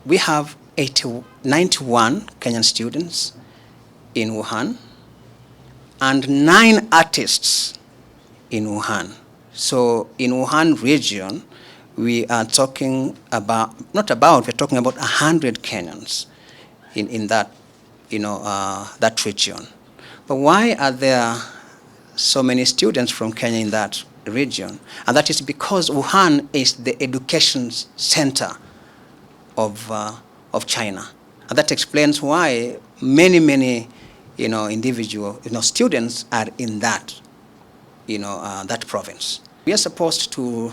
we have 91 Kenyan students in Wuhan and 9 artists in Wuhan. So in Wuhan region, we are talking about, we're talking about 100 Kenyans in that, that region. But why are there so many students from Kenya in that region? And that is because Wuhan is the education center of China. And that explains why many students are in that, that province. We are supposed to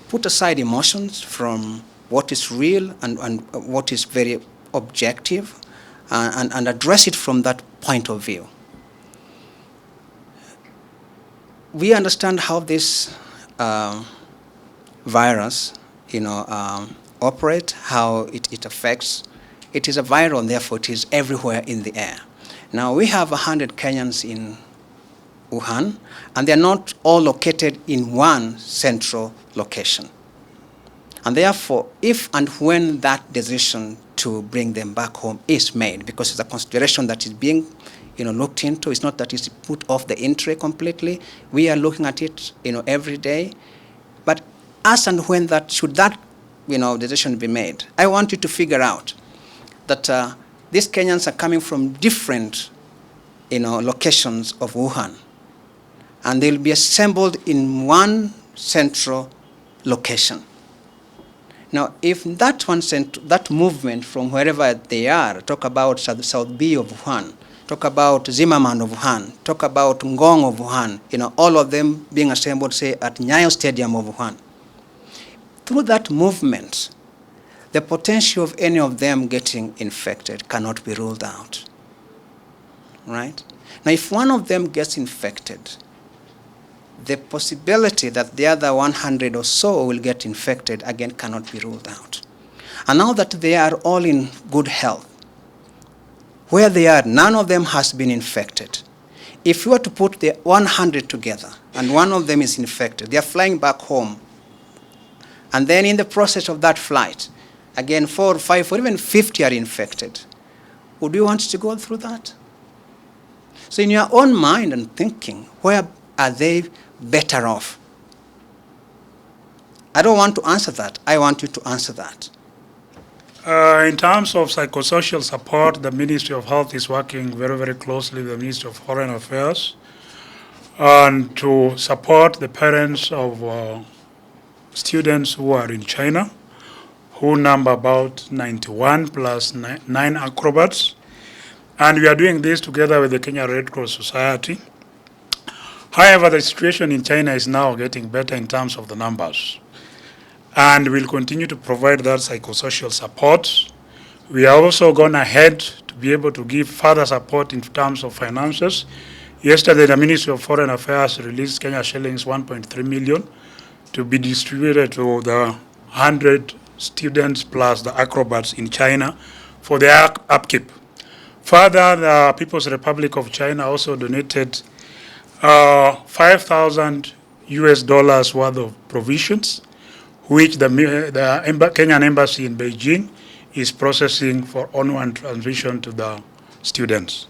put aside emotions from what is real and what is very objective and address it from that point of view. We understand how this virus, operate, how it affects. It is a viral, and therefore it is everywhere in the air. Now we have 100 Kenyans in Wuhan, and they're not all located in one central location. And therefore, if and when that decision to bring them back home is made, because it's a consideration that is being looked into, it's not that it's put off the entry completely. We are looking at it every day. But as and when should that decision be made, I want you to figure out that these Kenyans are coming from different locations of Wuhan, and they'll be assembled in one central location. Now, if that movement from wherever they are, talk about South B of Wuhan, talk about Zimmerman of Wuhan, talk about Ngong of Wuhan, all of them being assembled, say, at Nyayo Stadium of Wuhan. Through that movement, the potential of any of them getting infected cannot be ruled out, right? Now, if one of them gets infected, the possibility that the other 100 or so will get infected, again, cannot be ruled out. And now that they are all in good health, where they are, none of them has been infected. If you were to put the 100 together, and one of them is infected, they are flying back home, and then in the process of that flight, again, 4 or 5 or even 50 are infected, would you want to go through that? So in your own mind and thinking, where are they better off? I don't want to answer that. I want you to answer that. In terms of psychosocial support, the Ministry of Health is working very, very closely with the Ministry of Foreign Affairs and to support the parents of students who are in China, who number about 91 plus 9 acrobats. And we are doing this together with the Kenya Red Cross Society. However, the situation in China is now getting better in terms of the numbers. And we'll continue to provide that psychosocial support. We are also gone ahead to be able to give further support in terms of finances. Yesterday, the Ministry of Foreign Affairs released Kenya shillings 1.3 million to be distributed to the 100 students plus the acrobats in China for their upkeep. Further, the People's Republic of China also donated $5,000 worth of provisions, which the Kenyan embassy in Beijing is processing for onward transmission to the students.